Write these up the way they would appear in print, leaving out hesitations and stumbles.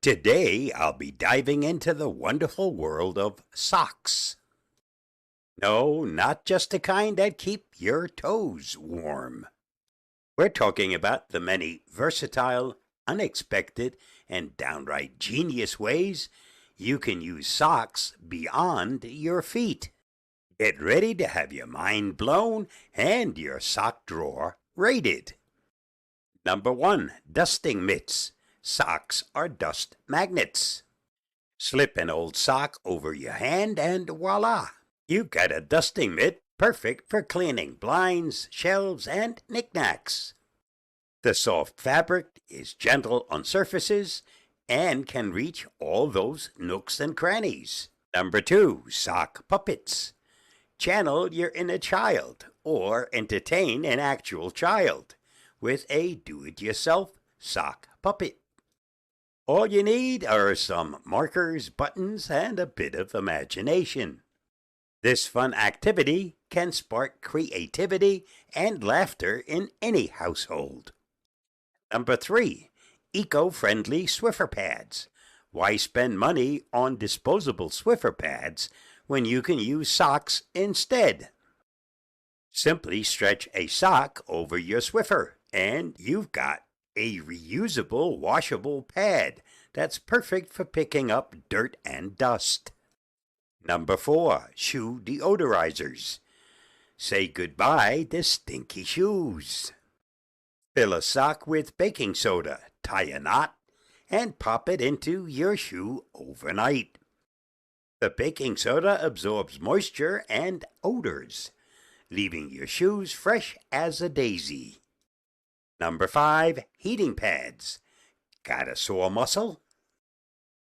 Today, I'll be diving into the wonderful world of socks. No, not just the kind that keep your toes warm. We're talking about the many versatile, unexpected, and downright genius ways you can use socks beyond your feet. Get ready to have your mind blown and your sock drawer raided. Number 1. Dusting mitts. Socks are dust magnets. Slip an old sock over your hand and voila! You've got a dusting mitt perfect for cleaning blinds, shelves, and knickknacks. The soft fabric is gentle on surfaces and can reach all those nooks and crannies. Number 2. Sock puppets. Channel your inner child or entertain an actual child with a do-it-yourself sock puppet. All you need are some markers, buttons, and a bit of imagination. This fun activity can spark creativity and laughter in any household. Number 3. Eco-friendly Swiffer pads. Why spend money on disposable Swiffer pads when you can use socks instead? Simply stretch a sock over your Swiffer and you've got a reusable washable pad that's perfect for picking up dirt and dust. Number 4. Shoe deodorizers. Say goodbye to stinky shoes. Fill a sock with baking soda, tie a knot, and pop it into your shoe overnight. The baking soda absorbs moisture and odors, leaving your shoes fresh as a daisy. Number 5. Heating pads. Got a sore muscle?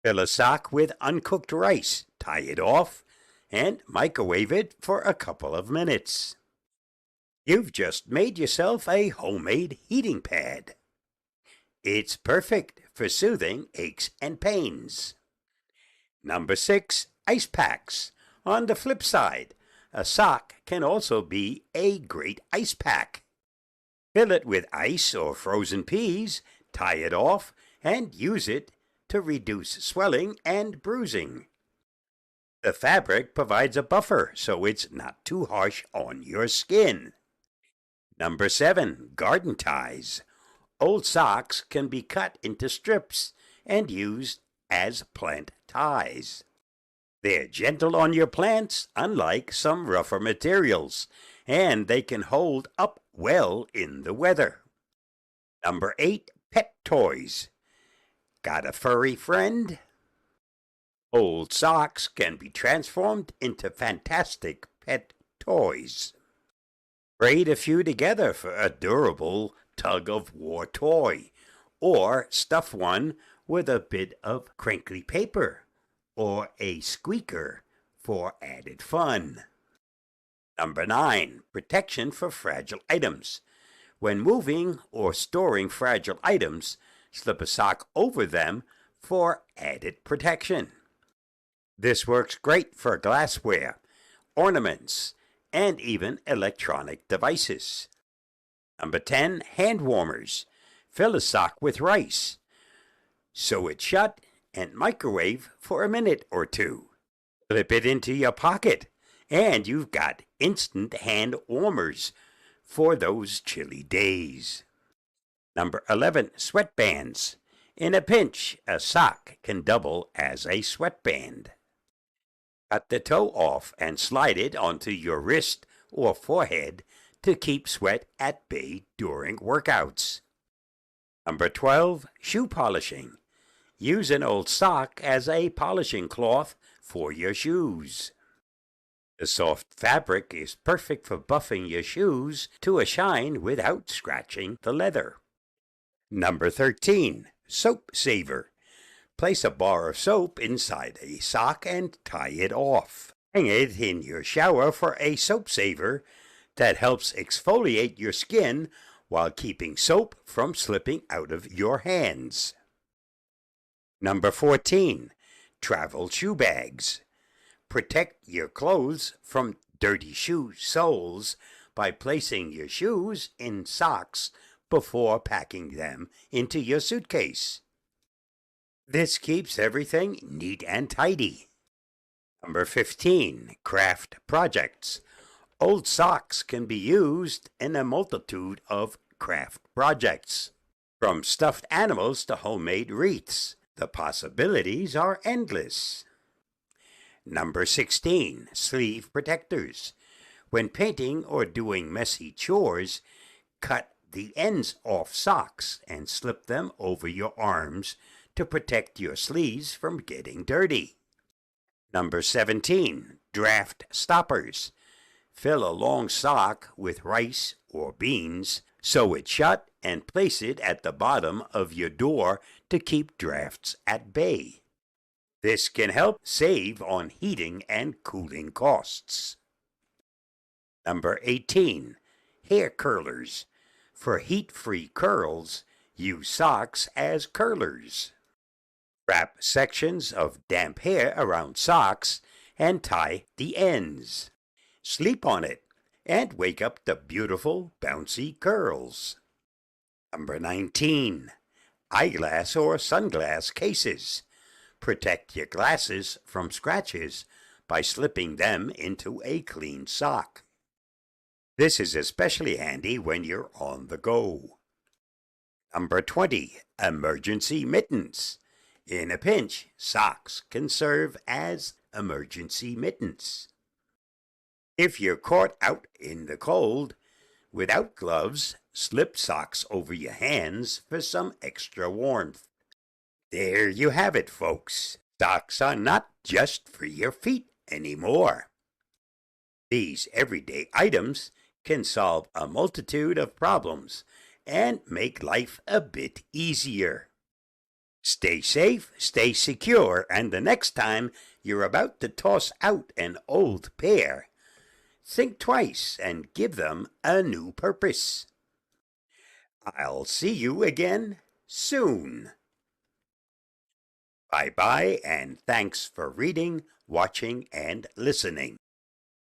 Fill a sock with uncooked rice, tie it off, and microwave it for a couple of minutes. You've just made yourself a homemade heating pad. It's perfect for soothing aches and pains. Number 6. Ice packs. On the flip side, a sock can also be a great ice pack. Fill it with ice or frozen peas, tie it off, and use it to reduce swelling and bruising. The fabric provides a buffer so it's not too harsh on your skin. Number 7. Garden ties. Old socks can be cut into strips and used as plant ties. They're gentle on your plants, unlike some rougher materials, and they can hold up well in the weather. Number 8. Pet toys. Got a furry friend? Old socks can be transformed into fantastic pet toys. Braid a few together for a durable tug-of-war toy, or stuff one with a bit of crinkly paper, or a squeaker for added fun. Number 9. Protection for fragile items. When moving or storing fragile items, slip a sock over them for added protection. This works great for glassware, ornaments, and even electronic devices. Number 10. Hand warmers. Fill a sock with rice. Sew it shut and microwave for a minute or two. Slip it into your pocket, and you've got instant hand warmers for those chilly days. Number 11. Sweatbands. In a pinch, a sock can double as a sweatband. Cut the toe off and slide it onto your wrist or forehead to keep sweat at bay during workouts. Number 12. Shoe polishing. Use an old sock as a polishing cloth for your shoes. The soft fabric is perfect for buffing your shoes to a shine without scratching the leather. Number 13. Soap saver. Place a bar of soap inside a sock and tie it off. Hang it in your shower for a soap saver that helps exfoliate your skin while keeping soap from slipping out of your hands. Number 14. Travel shoe bags. Protect your clothes from dirty shoe soles by placing your shoes in socks before packing them into your suitcase. This keeps everything neat and tidy. Number 15, craft projects. Old socks can be used in a multitude of craft projects. From stuffed animals to homemade wreaths, the possibilities are endless. Number 16, sleeve protectors. When painting or doing messy chores, cut the ends off socks and slip them over your arms to protect your sleeves from getting dirty. Number 17, draft stoppers. Fill a long sock with rice or beans, sew it shut, and place it at the bottom of your door to keep drafts at bay. This can help save on heating and cooling costs. Number 18, hair curlers. For heat-free curls, use socks as curlers. Wrap sections of damp hair around socks and tie the ends. Sleep on it and wake up the beautiful bouncy curls. Number 19, eyeglass or sunglass cases. Protect your glasses from scratches by slipping them into a clean sock. This is especially handy when you're on the go. Number 20, emergency mittens. In a pinch, socks can serve as emergency mittens. If you're caught out in the cold, without gloves, slip socks over your hands for some extra warmth. There you have it, folks. Socks are not just for your feet anymore. These everyday items can solve a multitude of problems and make life a bit easier. Stay safe, stay secure, and the next time you're about to toss out an old pair, think twice and give them a new purpose. I'll see you again soon. Bye-bye, and thanks for reading, watching, and listening.